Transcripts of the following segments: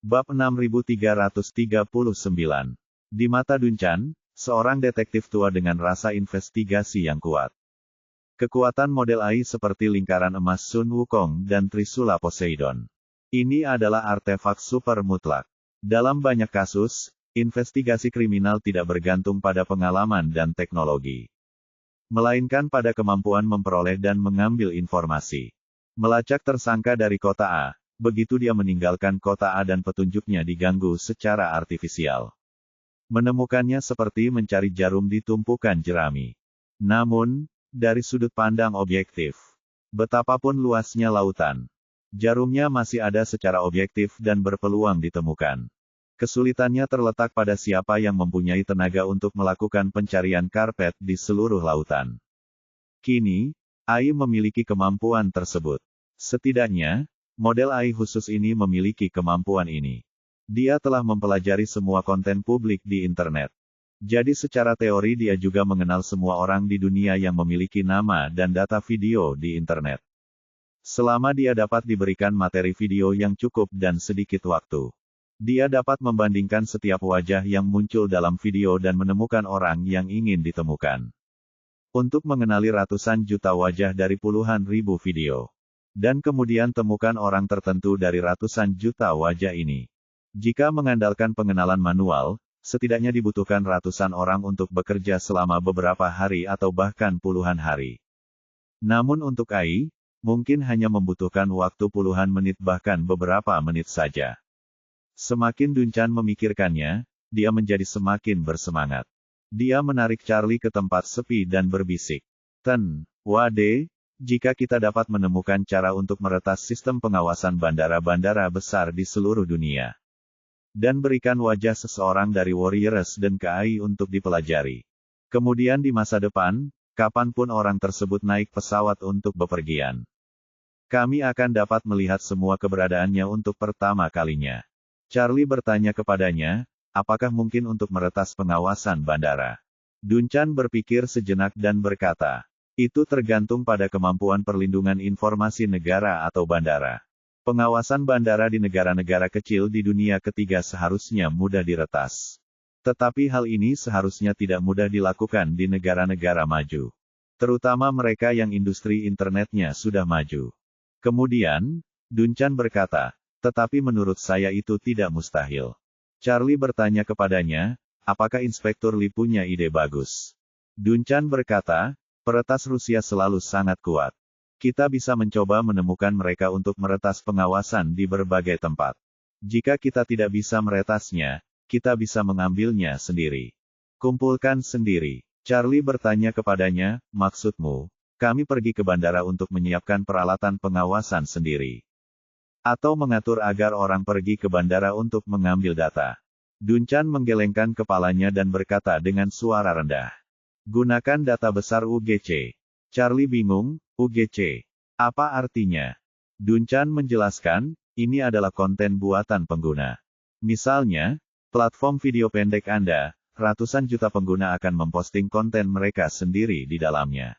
Bab 6339. Di mata Dunchan, seorang detektif tua dengan rasa investigasi yang kuat. Kekuatan model AI seperti lingkaran emas Sun Wukong dan Trisula Poseidon. Ini adalah artefak super mutlak. Dalam banyak kasus, investigasi kriminal tidak bergantung pada pengalaman dan teknologi, melainkan pada kemampuan memperoleh dan mengambil informasi. Melacak tersangka dari kota A. Begitu dia meninggalkan kota A dan petunjuknya diganggu secara artifisial. Menemukannya seperti mencari jarum di tumpukan jerami. Namun, dari sudut pandang objektif, betapapun luasnya lautan, jarumnya masih ada secara objektif dan berpeluang ditemukan. Kesulitannya terletak pada siapa yang mempunyai tenaga untuk melakukan pencarian karpet di seluruh lautan. Kini, AI memiliki kemampuan tersebut. Setidaknya, model AI khusus ini memiliki kemampuan ini. Dia telah mempelajari semua konten publik di internet. Jadi secara teori dia juga mengenal semua orang di dunia yang memiliki nama dan data video di internet. Selama dia dapat diberikan materi video yang cukup dan sedikit waktu, dia dapat membandingkan setiap wajah yang muncul dalam video dan menemukan orang yang ingin ditemukan. Untuk mengenali ratusan juta wajah dari puluhan ribu video. Dan kemudian temukan orang tertentu dari ratusan juta wajah ini. Jika mengandalkan pengenalan manual, setidaknya dibutuhkan ratusan orang untuk bekerja selama beberapa hari atau bahkan puluhan hari. Namun untuk AI, mungkin hanya membutuhkan waktu puluhan menit bahkan beberapa menit saja. Semakin Dunchan memikirkannya, dia menjadi semakin bersemangat. Dia menarik Charlie ke tempat sepi dan berbisik. Wade, jika kita dapat menemukan cara untuk meretas sistem pengawasan bandara-bandara besar di seluruh dunia, dan berikan wajah seseorang dari Warriors dan ke AI untuk dipelajari. Kemudian di masa depan, kapanpun orang tersebut naik pesawat untuk bepergian, kami akan dapat melihat semua keberadaannya untuk pertama kalinya. Charlie bertanya kepadanya, apakah mungkin untuk meretas pengawasan bandara? Dunchan berpikir sejenak dan berkata, itu tergantung pada kemampuan perlindungan informasi negara atau bandara. Pengawasan bandara di negara-negara kecil di dunia ketiga seharusnya mudah diretas. Tetapi hal ini seharusnya tidak mudah dilakukan di negara-negara maju. Terutama mereka yang industri internetnya sudah maju. Kemudian, Dunchan berkata, tetapi menurut saya itu tidak mustahil. Charlie bertanya kepadanya, apakah Inspektur Lee punya ide bagus? Dunchan berkata, peretas Rusia selalu sangat kuat. Kita bisa mencoba menemukan mereka untuk meretas pengawasan di berbagai tempat. Jika kita tidak bisa meretasnya, kita bisa mengambilnya sendiri. Kumpulkan sendiri. Charlie bertanya kepadanya, maksudmu, kami pergi ke bandara untuk menyiapkan peralatan pengawasan sendiri? Atau mengatur agar orang pergi ke bandara untuk mengambil data? Dunchan menggelengkan kepalanya dan berkata dengan suara rendah. Gunakan data besar UGC. Charlie bingung, UGC. Apa artinya? Dunchan menjelaskan, ini adalah konten buatan pengguna. Misalnya, platform video pendek Anda, ratusan juta pengguna akan memposting konten mereka sendiri di dalamnya.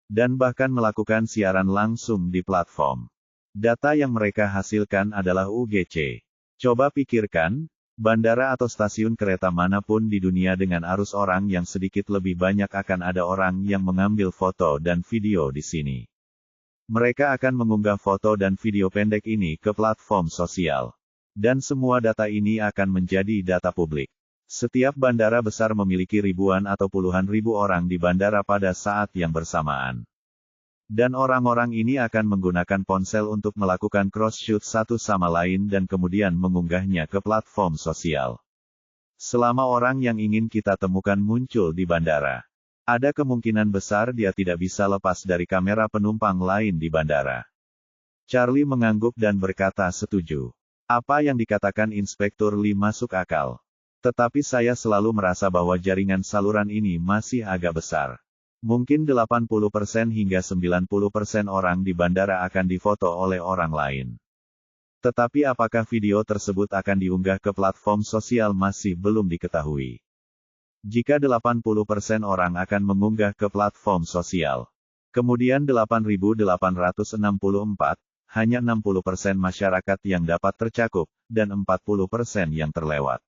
Dan bahkan melakukan siaran langsung di platform. Data yang mereka hasilkan adalah UGC. Coba pikirkan, bandara atau stasiun kereta manapun di dunia dengan arus orang yang sedikit lebih banyak akan ada orang yang mengambil foto dan video di sini. Mereka akan mengunggah foto dan video pendek ini ke platform sosial. Dan semua data ini akan menjadi data publik. Setiap bandara besar memiliki ribuan atau puluhan ribu orang di bandara pada saat yang bersamaan. Dan orang-orang ini akan menggunakan ponsel untuk melakukan cross-shoot satu sama lain dan kemudian mengunggahnya ke platform sosial. Selama orang yang ingin kita temukan muncul di bandara, ada kemungkinan besar dia tidak bisa lepas dari kamera penumpang lain di bandara. Charlie mengangguk dan berkata setuju. Apa yang dikatakan Inspektur Lee masuk akal. Tetapi saya selalu merasa bahwa jaringan saluran ini masih agak besar. Mungkin 80% hingga 90% orang di bandara akan difoto oleh orang lain. Tetapi apakah video tersebut akan diunggah ke platform sosial masih belum diketahui. Jika 80% orang akan mengunggah ke platform sosial, kemudian 8.864, hanya 60% masyarakat yang dapat tercakup, dan 40% yang terlewat.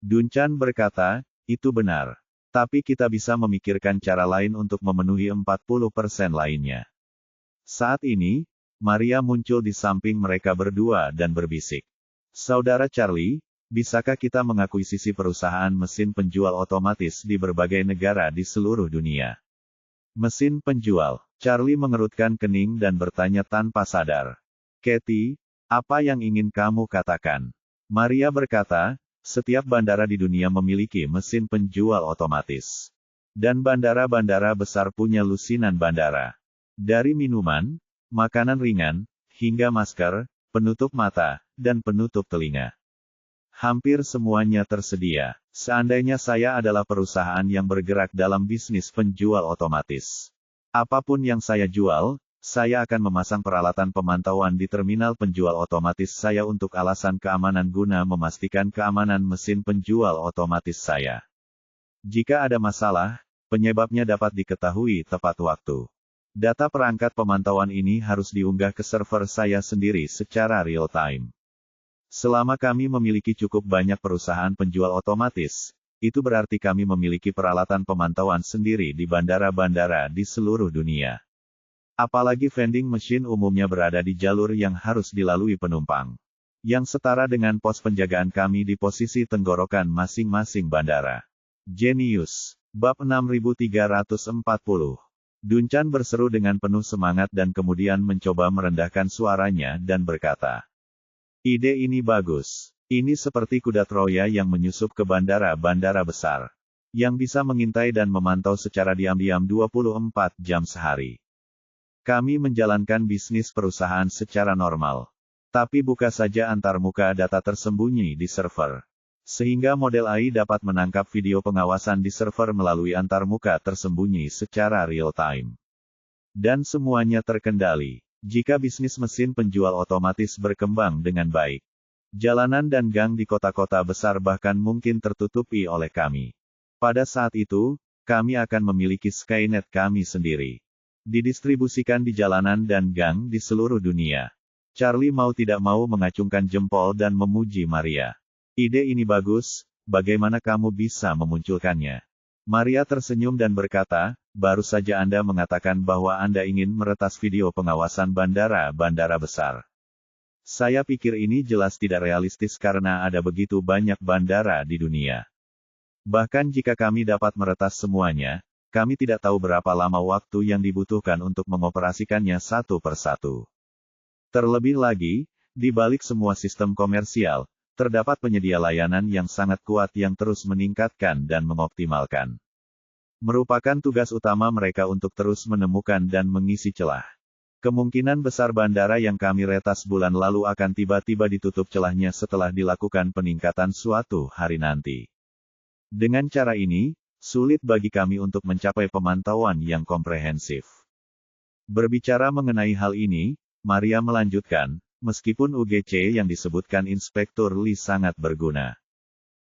Dunchan berkata, itu benar. Tapi kita bisa memikirkan cara lain untuk memenuhi 40% lainnya. Saat ini, Maria muncul di samping mereka berdua dan berbisik. Saudara Charlie, bisakah kita mengakuisisi perusahaan mesin penjual otomatis di berbagai negara di seluruh dunia? Mesin penjual. Charlie mengerutkan kening dan bertanya tanpa sadar. Katie, apa yang ingin kamu katakan? Maria berkata, setiap bandara di dunia memiliki mesin penjual otomatis. Dan bandara-bandara besar punya lusinan bandara. Dari minuman, makanan ringan, hingga masker, penutup mata, dan penutup telinga. Hampir semuanya tersedia. Seandainya saya adalah perusahaan yang bergerak dalam bisnis penjual otomatis. Apapun yang saya jual, saya akan memasang peralatan pemantauan di terminal penjual otomatis saya untuk alasan keamanan guna memastikan keamanan mesin penjual otomatis saya. Jika ada masalah, penyebabnya dapat diketahui tepat waktu. Data perangkat pemantauan ini harus diunggah ke server saya sendiri secara real-time. Selama kami memiliki cukup banyak perusahaan penjual otomatis, itu berarti kami memiliki peralatan pemantauan sendiri di bandara-bandara di seluruh dunia. Apalagi vending machine umumnya berada di jalur yang harus dilalui penumpang. Yang setara dengan pos penjagaan kami di posisi tenggorokan masing-masing bandara. Jenius. Bab 6340. Dunchan berseru dengan penuh semangat dan kemudian mencoba merendahkan suaranya dan berkata, ide ini bagus. Ini seperti kuda Troya yang menyusup ke bandara-bandara besar. Yang bisa mengintai dan memantau secara diam-diam 24 jam sehari. Kami menjalankan bisnis perusahaan secara normal. Tapi buka saja antarmuka data tersembunyi di server. Sehingga model AI dapat menangkap video pengawasan di server melalui antarmuka tersembunyi secara real-time. Dan semuanya terkendali. Jika bisnis mesin penjual otomatis berkembang dengan baik. Jalanan dan gang di kota-kota besar bahkan mungkin tertutupi oleh kami. Pada saat itu, kami akan memiliki Skynet kami sendiri. Didistribusikan di jalanan dan gang di seluruh dunia. Charlie mau tidak mau mengacungkan jempol dan memuji Maria. Ide ini bagus, bagaimana kamu bisa memunculkannya? Maria tersenyum dan berkata, baru saja Anda mengatakan bahwa Anda ingin meretas video pengawasan bandara-bandara besar. Saya pikir ini jelas tidak realistis karena ada begitu banyak bandara di dunia. Bahkan jika kami dapat meretas semuanya, kami tidak tahu berapa lama waktu yang dibutuhkan untuk mengoperasikannya satu persatu. Terlebih lagi, di balik semua sistem komersial, terdapat penyedia layanan yang sangat kuat yang terus meningkatkan dan mengoptimalkan. Merupakan tugas utama mereka untuk terus menemukan dan mengisi celah. Kemungkinan besar bandara yang kami retas bulan lalu akan tiba-tiba ditutup celahnya setelah dilakukan peningkatan suatu hari nanti. Dengan cara ini, sulit bagi kami untuk mencapai pemantauan yang komprehensif. Berbicara mengenai hal ini, Maria melanjutkan, meskipun UGC yang disebutkan Inspektur Lee sangat berguna.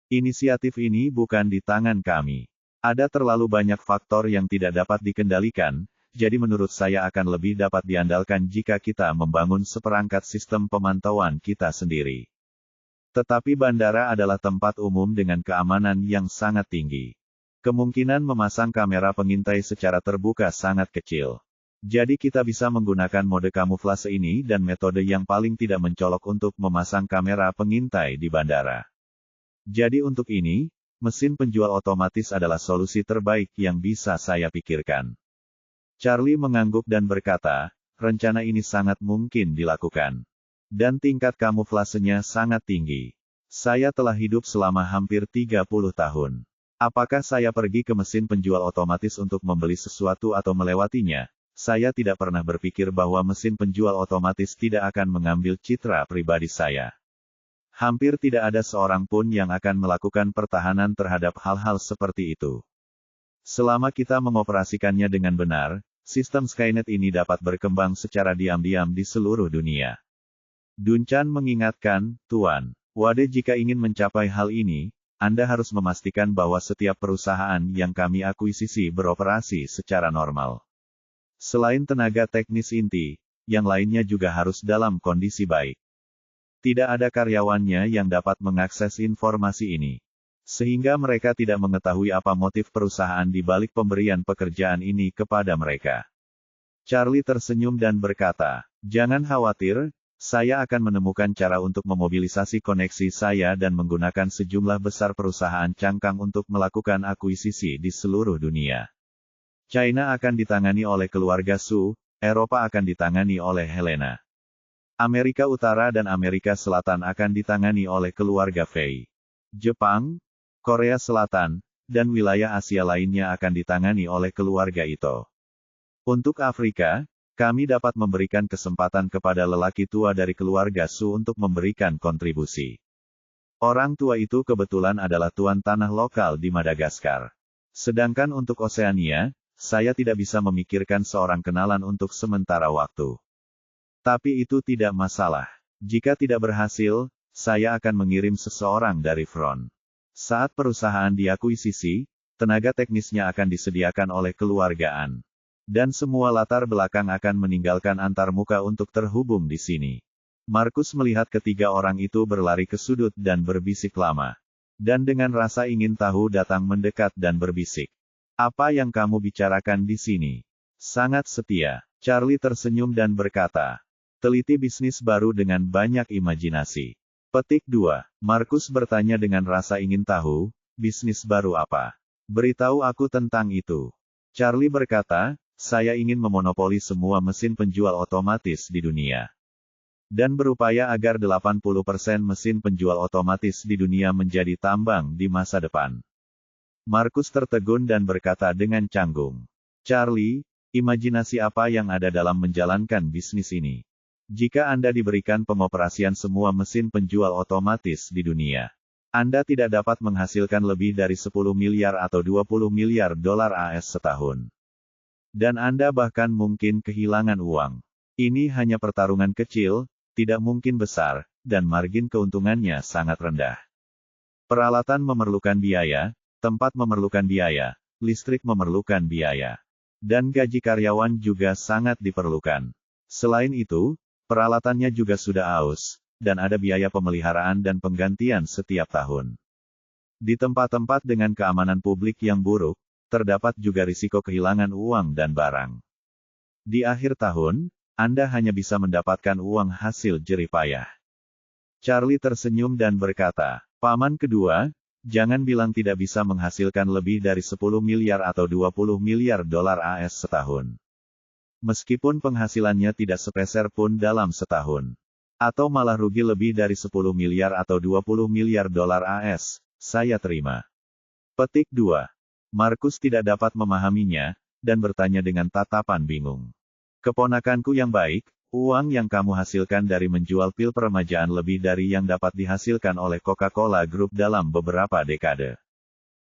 Inisiatif ini bukan di tangan kami. Ada terlalu banyak faktor yang tidak dapat dikendalikan, jadi menurut saya akan lebih dapat diandalkan jika kita membangun seperangkat sistem pemantauan kita sendiri. Tetapi bandara adalah tempat umum dengan keamanan yang sangat tinggi. Kemungkinan memasang kamera pengintai secara terbuka sangat kecil. Jadi kita bisa menggunakan mode kamuflase ini dan metode yang paling tidak mencolok untuk memasang kamera pengintai di bandara. Jadi untuk ini, mesin penjual otomatis adalah solusi terbaik yang bisa saya pikirkan. Charlie mengangguk dan berkata, rencana ini sangat mungkin dilakukan. Dan tingkat kamuflasenya sangat tinggi. Saya telah hidup selama hampir 30 tahun. Apakah saya pergi ke mesin penjual otomatis untuk membeli sesuatu atau melewatinya? Saya tidak pernah berpikir bahwa mesin penjual otomatis tidak akan mengambil citra pribadi saya. Hampir tidak ada seorang pun yang akan melakukan pertahanan terhadap hal-hal seperti itu. Selama kita mengoperasikannya dengan benar, sistem Skynet ini dapat berkembang secara diam-diam di seluruh dunia. Dunchan mengingatkan, Tuan Wade, jika ingin mencapai hal ini, Anda harus memastikan bahwa setiap perusahaan yang kami akuisisi beroperasi secara normal. Selain tenaga teknis inti, yang lainnya juga harus dalam kondisi baik. Tidak ada karyawannya yang dapat mengakses informasi ini. Sehingga mereka tidak mengetahui apa motif perusahaan di balik pemberian pekerjaan ini kepada mereka. Charlie tersenyum dan berkata, "Jangan khawatir, saya akan menemukan cara untuk memobilisasi koneksi saya dan menggunakan sejumlah besar perusahaan cangkang untuk melakukan akuisisi di seluruh dunia. China akan ditangani oleh keluarga Su, Eropa akan ditangani oleh Helena. Amerika Utara dan Amerika Selatan akan ditangani oleh keluarga Fei. Jepang, Korea Selatan, dan wilayah Asia lainnya akan ditangani oleh keluarga Ito. Untuk Afrika, kami dapat memberikan kesempatan kepada lelaki tua dari keluarga Su untuk memberikan kontribusi. Orang tua itu kebetulan adalah tuan tanah lokal di Madagaskar. Sedangkan untuk Oseania, saya tidak bisa memikirkan seorang kenalan untuk sementara waktu. Tapi itu tidak masalah. Jika tidak berhasil, saya akan mengirim seseorang dari front. Saat perusahaan diakuisisi, tenaga teknisnya akan disediakan oleh keluargaan. Dan semua latar belakang akan meninggalkan antarmuka untuk terhubung di sini." Markus melihat ketiga orang itu berlari ke sudut dan berbisik lama. Dan dengan rasa ingin tahu datang mendekat dan berbisik. "Apa yang kamu bicarakan di sini?" "Sangat setia." Charlie tersenyum dan berkata, "Teliti bisnis baru dengan banyak imajinasi." Petik 2. Markus bertanya dengan rasa ingin tahu, "Bisnis baru apa? Beritahu aku tentang itu." Charlie berkata, "Saya ingin memonopoli semua mesin penjual otomatis di dunia. Dan berupaya agar 80% mesin penjual otomatis di dunia menjadi tambang di masa depan." Markus tertegun dan berkata dengan canggung, "Charlie, imajinasi apa yang ada dalam menjalankan bisnis ini? Jika Anda diberikan pengoperasian semua mesin penjual otomatis di dunia, Anda tidak dapat menghasilkan lebih dari 10 miliar atau 20 miliar dolar AS setahun. Dan Anda bahkan mungkin kehilangan uang. Ini hanya pertarungan kecil, tidak mungkin besar, dan margin keuntungannya sangat rendah. Peralatan memerlukan biaya, tempat memerlukan biaya, listrik memerlukan biaya. Dan gaji karyawan juga sangat diperlukan. Selain itu, peralatannya juga sudah aus, dan ada biaya pemeliharaan dan penggantian setiap tahun. Di tempat-tempat dengan keamanan publik yang buruk, terdapat juga risiko kehilangan uang dan barang. Di akhir tahun, Anda hanya bisa mendapatkan uang hasil jerih payah." Charlie tersenyum dan berkata, "Paman kedua, jangan bilang tidak bisa menghasilkan lebih dari 10 miliar atau 20 miliar dolar AS setahun. Meskipun penghasilannya tidak sepeser pun dalam setahun. Atau malah rugi lebih dari 10 miliar atau 20 miliar dolar AS, saya terima." Petik 2. Markus tidak dapat memahaminya, dan bertanya dengan tatapan bingung. "Keponakanku yang baik, uang yang kamu hasilkan dari menjual pil peremajaan lebih dari yang dapat dihasilkan oleh Coca-Cola Group dalam beberapa dekade.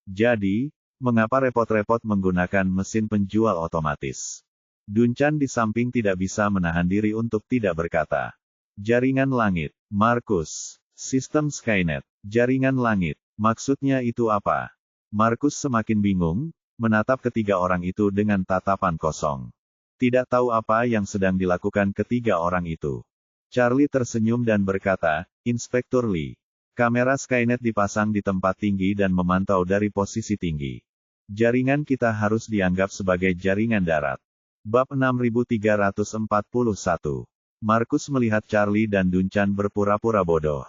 Jadi, mengapa repot-repot menggunakan mesin penjual otomatis?" Duncan di samping tidak bisa menahan diri untuk tidak berkata. "Jaringan langit, Markus. Sistem Skynet. Jaringan langit. Maksudnya itu apa?" Markus semakin bingung, menatap ketiga orang itu dengan tatapan kosong. Tidak tahu apa yang sedang dilakukan ketiga orang itu. Charlie tersenyum dan berkata, "Inspektur Lee. Kamera Skynet dipasang di tempat tinggi dan memantau dari posisi tinggi. Jaringan kita harus dianggap sebagai jaringan darat." Bab 6341. Markus melihat Charlie dan Duncan berpura-pura bodoh.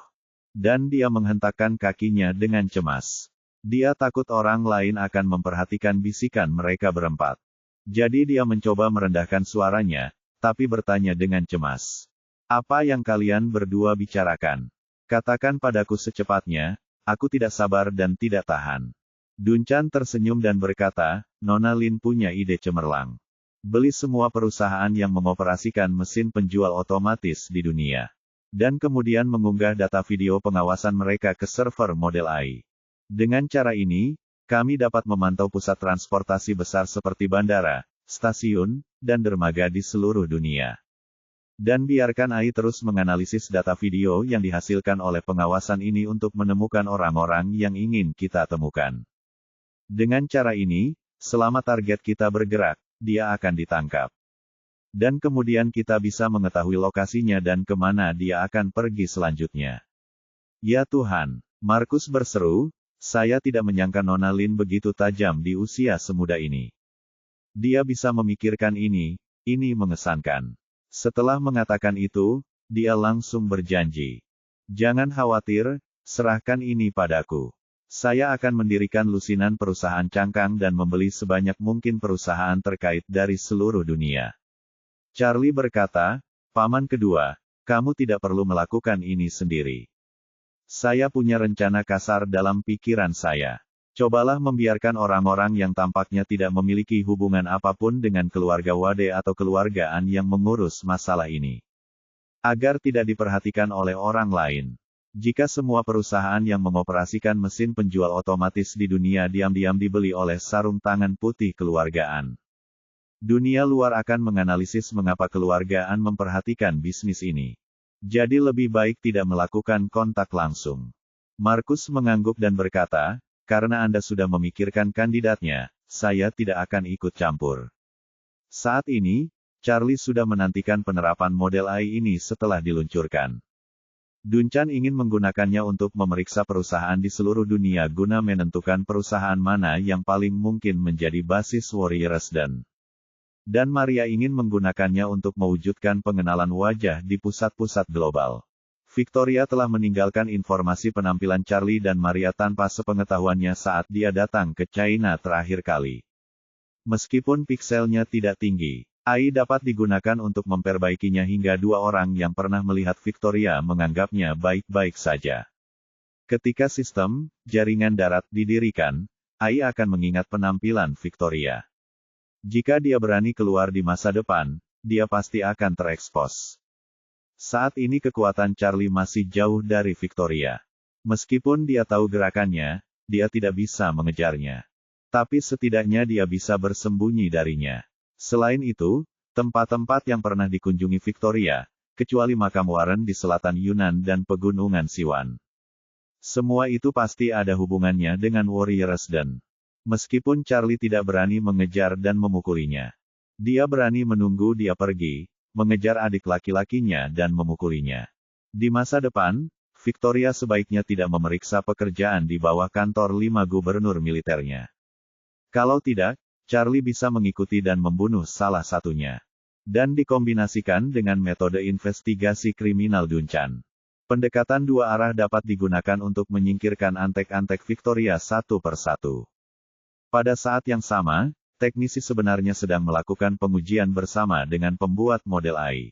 Dan dia menghentakkan kakinya dengan cemas. Dia takut orang lain akan memperhatikan bisikan mereka berempat. Jadi dia mencoba merendahkan suaranya, tapi bertanya dengan cemas. "Apa yang kalian berdua bicarakan? Katakan padaku secepatnya, aku tidak sabar dan tidak tahan." Duncan tersenyum dan berkata, "Nona Lin punya ide cemerlang. Beli semua perusahaan yang mengoperasikan mesin penjual otomatis di dunia. Dan kemudian mengunggah data video pengawasan mereka ke server Model AI. Dengan cara ini, kami dapat memantau pusat transportasi besar seperti bandara, stasiun, dan dermaga di seluruh dunia. Dan biarkan AI terus menganalisis data video yang dihasilkan oleh pengawasan ini untuk menemukan orang-orang yang ingin kita temukan. Dengan cara ini, selama target kita bergerak, dia akan ditangkap." Dan kemudian kita bisa mengetahui lokasinya dan kemana dia akan pergi selanjutnya. Ya Tuhan, Markus berseru, saya tidak menyangka Nona Lin begitu tajam di usia semuda ini. Dia bisa memikirkan ini mengesankan. Setelah mengatakan itu, dia langsung berjanji. Jangan khawatir, serahkan ini padaku. Saya akan mendirikan lusinan perusahaan cangkang dan membeli sebanyak mungkin perusahaan terkait dari seluruh dunia. Charlie berkata, Paman kedua, kamu tidak perlu melakukan ini sendiri. Saya punya rencana kasar dalam pikiran saya. Cobalah membiarkan orang-orang yang tampaknya tidak memiliki hubungan apapun dengan keluarga Wade atau keluargaan yang mengurus masalah ini. Agar tidak diperhatikan oleh orang lain. Jika semua perusahaan yang mengoperasikan mesin penjual otomatis di dunia diam-diam dibeli oleh sarung tangan putih keluargaan. Dunia luar akan menganalisis mengapa keluargaan memperhatikan bisnis ini. Jadi lebih baik tidak melakukan kontak langsung. Markus mengangguk dan berkata, karena Anda sudah memikirkan kandidatnya, saya tidak akan ikut campur. Saat ini, Charlie sudah menantikan penerapan model AI ini setelah diluncurkan. Duncan ingin menggunakannya untuk memeriksa perusahaan di seluruh dunia guna menentukan perusahaan mana yang paling mungkin menjadi basis Warriors dan Maria ingin menggunakannya untuk mewujudkan pengenalan wajah di pusat-pusat global. Victoria telah meninggalkan informasi penampilan Charlie dan Maria tanpa sepengetahuannya saat dia datang ke China terakhir kali. Meskipun pikselnya tidak tinggi, AI dapat digunakan untuk memperbaikinya hingga 2 orang yang pernah melihat Victoria menganggapnya baik-baik saja. Ketika sistem jaringan darat didirikan, AI akan mengingat penampilan Victoria. Jika dia berani keluar di masa depan, dia pasti akan terekspos. Saat ini kekuatan Charlie masih jauh dari Victoria. Meskipun dia tahu gerakannya, dia tidak bisa mengejarnya. Tapi setidaknya dia bisa bersembunyi darinya. Selain itu, tempat-tempat yang pernah dikunjungi Victoria, kecuali makam Warren di selatan Yunan dan pegunungan Siwan. Semua itu pasti ada hubungannya dengan Warriors meskipun Charlie tidak berani mengejar dan memukulinya. Dia berani menunggu dia pergi, mengejar adik laki-lakinya dan memukulinya. Di masa depan, Victoria sebaiknya tidak memeriksa pekerjaan di bawah kantor 5 gubernur militernya. Kalau tidak, Charlie bisa mengikuti dan membunuh salah satunya. Dan dikombinasikan dengan metode investigasi kriminal Duncan. Pendekatan 2 arah dapat digunakan untuk menyingkirkan antek-antek Victoria satu persatu. Pada saat yang sama, teknisi sebenarnya sedang melakukan pengujian bersama dengan pembuat model AI.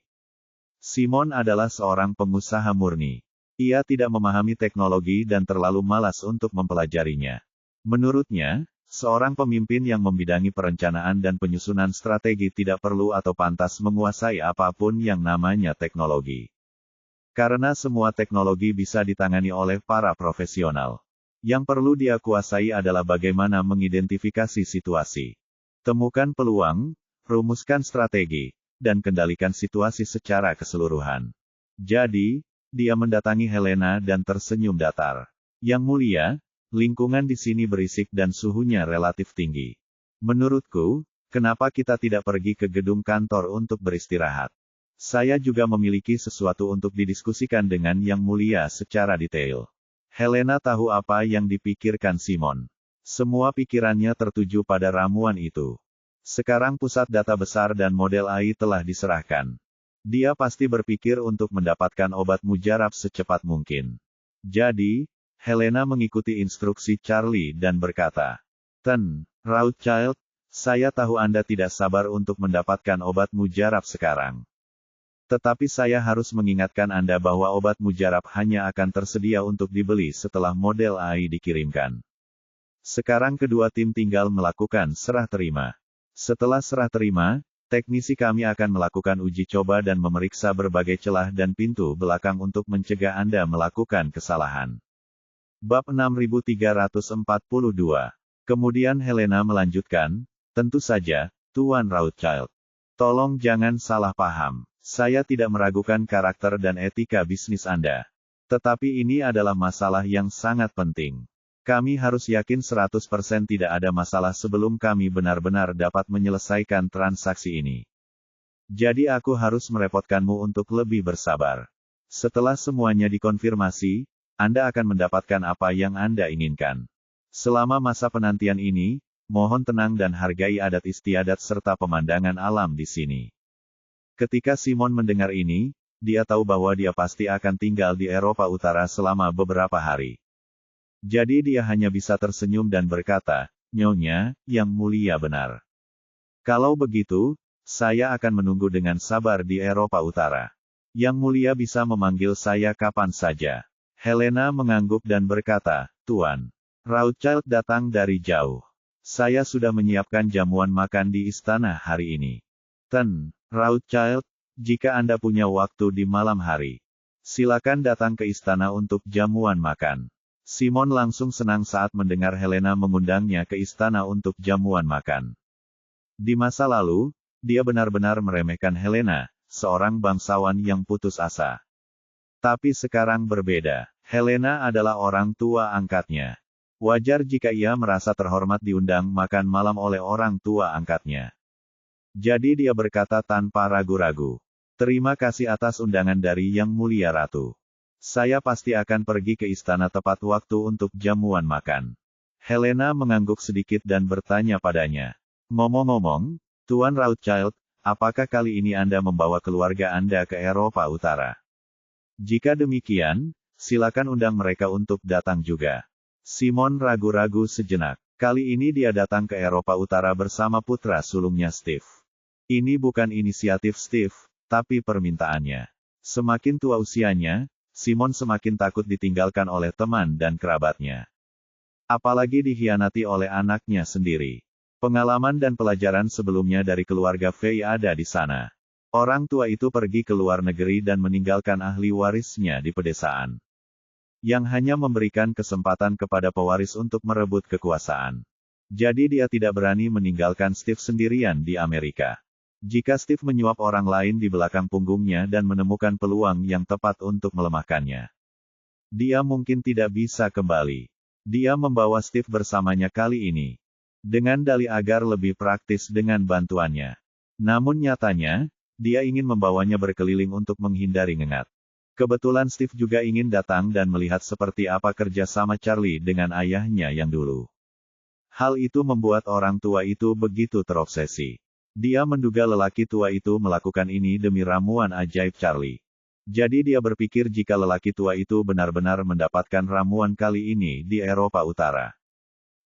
Simon adalah seorang pengusaha murni. Ia tidak memahami teknologi dan terlalu malas untuk mempelajarinya. Menurutnya, seorang pemimpin yang membidangi perencanaan dan penyusunan strategi tidak perlu atau pantas menguasai apapun yang namanya teknologi. Karena semua teknologi bisa ditangani oleh para profesional. Yang perlu dia kuasai adalah bagaimana mengidentifikasi situasi. Temukan peluang, rumuskan strategi, dan kendalikan situasi secara keseluruhan. Jadi, dia mendatangi Helena dan tersenyum datar. Yang mulia, lingkungan di sini berisik dan suhunya relatif tinggi. Menurutku, kenapa kita tidak pergi ke gedung kantor untuk beristirahat? Saya juga memiliki sesuatu untuk didiskusikan dengan Yang Mulia secara detail. Helena tahu apa yang dipikirkan Simon. Semua pikirannya tertuju pada ramuan itu. Sekarang pusat data besar dan model AI telah diserahkan. Dia pasti berpikir untuk mendapatkan obat mujarab secepat mungkin. Jadi, Helena mengikuti instruksi Charlie dan berkata, Rothschild, saya tahu Anda tidak sabar untuk mendapatkan obat mujarab sekarang. Tetapi saya harus mengingatkan Anda bahwa obat mujarab hanya akan tersedia untuk dibeli setelah model AI dikirimkan. Sekarang kedua tim tinggal melakukan serah terima. Setelah serah terima, teknisi kami akan melakukan uji coba dan memeriksa berbagai celah dan pintu belakang untuk mencegah Anda melakukan kesalahan. Bab 6342. Kemudian Helena melanjutkan, tentu saja, Tuan Rothschild. Tolong jangan salah paham. Saya tidak meragukan karakter dan etika bisnis Anda. Tetapi ini adalah masalah yang sangat penting. Kami harus yakin 100% tidak ada masalah sebelum kami benar-benar dapat menyelesaikan transaksi ini. Jadi aku harus merepotkanmu untuk lebih bersabar. Setelah semuanya dikonfirmasi, Anda akan mendapatkan apa yang Anda inginkan. Selama masa penantian ini, mohon tenang dan hargai adat istiadat serta pemandangan alam di sini. Ketika Simon mendengar ini, dia tahu bahwa dia pasti akan tinggal di Eropa Utara selama beberapa hari. Jadi dia hanya bisa tersenyum dan berkata, "Nyonya, yang mulia benar. Kalau begitu, saya akan menunggu dengan sabar di Eropa Utara. Yang mulia bisa memanggil saya kapan saja." Helena mengangguk dan berkata, "Tuan, Rothschild datang dari jauh. Saya sudah menyiapkan jamuan makan di istana hari ini. Rothschild, jika Anda punya waktu di malam hari, silakan datang ke istana untuk jamuan makan." Simon langsung senang saat mendengar Helena mengundangnya ke istana untuk jamuan makan. Di masa lalu, dia benar-benar meremehkan Helena, seorang bangsawan yang putus asa. Tapi sekarang berbeda. Helena adalah orang tua angkatnya. Wajar jika ia merasa terhormat diundang makan malam oleh orang tua angkatnya. Jadi dia berkata tanpa ragu-ragu, "Terima kasih atas undangan dari Yang Mulia Ratu. Saya pasti akan pergi ke istana tepat waktu untuk jamuan makan." Helena mengangguk sedikit dan bertanya padanya, "Ngomong-ngomong, Tuan Rothschild, apakah kali ini Anda membawa keluarga Anda ke Eropa Utara? Jika demikian, silakan undang mereka untuk datang juga." Simon ragu-ragu sejenak. Kali ini dia datang ke Eropa Utara bersama putra sulungnya Steve. Ini bukan inisiatif Steve, tapi permintaannya. Semakin tua usianya, Simon semakin takut ditinggalkan oleh teman dan kerabatnya. Apalagi dikhianati oleh anaknya sendiri. Pengalaman dan pelajaran sebelumnya dari keluarga Fei ada di sana. Orang tua itu pergi ke luar negeri dan meninggalkan ahli warisnya di pedesaan, yang hanya memberikan kesempatan kepada pewaris untuk merebut kekuasaan. Jadi dia tidak berani meninggalkan Steve sendirian di Amerika. Jika Steve menyuap orang lain di belakang punggungnya dan menemukan peluang yang tepat untuk melemahkannya, dia mungkin tidak bisa kembali. Dia membawa Steve bersamanya kali ini, dengan dalih agar lebih praktis dengan bantuannya. Namun nyatanya, dia ingin membawanya berkeliling untuk menghindari ngengat. Kebetulan Steve juga ingin datang dan melihat seperti apa kerja sama Charlie dengan ayahnya yang dulu. Hal itu membuat orang tua itu begitu terobsesi. Dia menduga lelaki tua itu melakukan ini demi ramuan ajaib Charlie. Jadi dia berpikir jika lelaki tua itu benar-benar mendapatkan ramuan kali ini di Eropa Utara,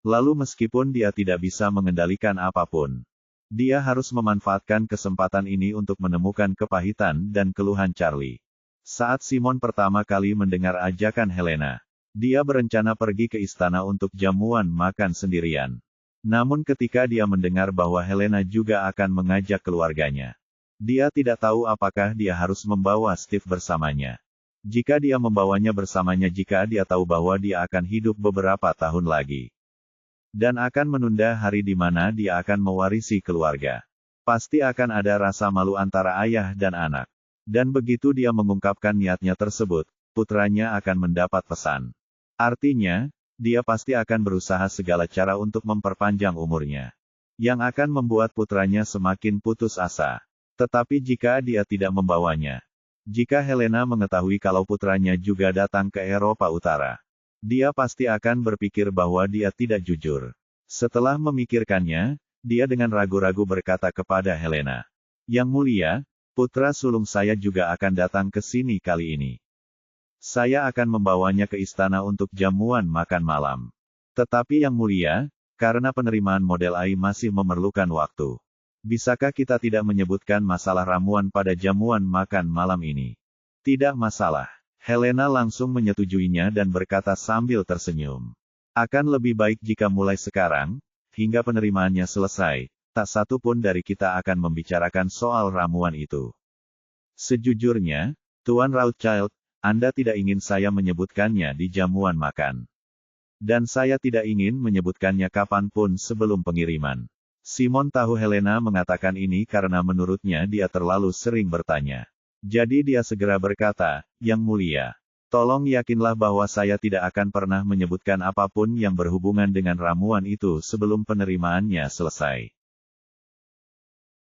lalu meskipun dia tidak bisa mengendalikan apapun, dia harus memanfaatkan kesempatan ini untuk menemukan kepahitan dan keluhan Charlie. Saat Simon pertama kali mendengar ajakan Helena, dia berencana pergi ke istana untuk jamuan makan sendirian. Namun ketika dia mendengar bahwa Helena juga akan mengajak keluarganya, dia tidak tahu apakah dia harus membawa Steve bersamanya. Jika dia membawanya bersamanya jika dia tahu bahwa dia akan hidup beberapa tahun lagi, dan akan menunda hari di mana dia akan mewarisi keluarga, pasti akan ada rasa malu antara ayah dan anak. Dan begitu dia mengungkapkan niatnya tersebut, putranya akan mendapat pesan. Artinya, dia pasti akan berusaha segala cara untuk memperpanjang umurnya, yang akan membuat putranya semakin putus asa. Tetapi jika dia tidak membawanya, jika Helena mengetahui kalau putranya juga datang ke Eropa Utara, dia pasti akan berpikir bahwa dia tidak jujur. Setelah memikirkannya, dia dengan ragu-ragu berkata kepada Helena, "Yang mulia, putra sulung saya juga akan datang ke sini kali ini. Saya akan membawanya ke istana untuk jamuan makan malam. Tetapi yang mulia, karena penerimaan model AI masih memerlukan waktu, bisakah kita tidak menyebutkan masalah ramuan pada jamuan makan malam ini?" "Tidak masalah." Helena langsung menyetujuinya dan berkata sambil tersenyum. "Akan lebih baik jika mulai sekarang, hingga penerimaannya selesai, tak satu pun dari kita akan membicarakan soal ramuan itu. Sejujurnya, Tuan Rothschild, Anda tidak ingin saya menyebutkannya di jamuan makan. Dan saya tidak ingin menyebutkannya kapanpun sebelum pengiriman." Simon tahu Helena mengatakan ini karena menurutnya dia terlalu sering bertanya. Jadi dia segera berkata, "Yang mulia, tolong yakinlah bahwa saya tidak akan pernah menyebutkan apapun yang berhubungan dengan ramuan itu sebelum penerimaannya selesai."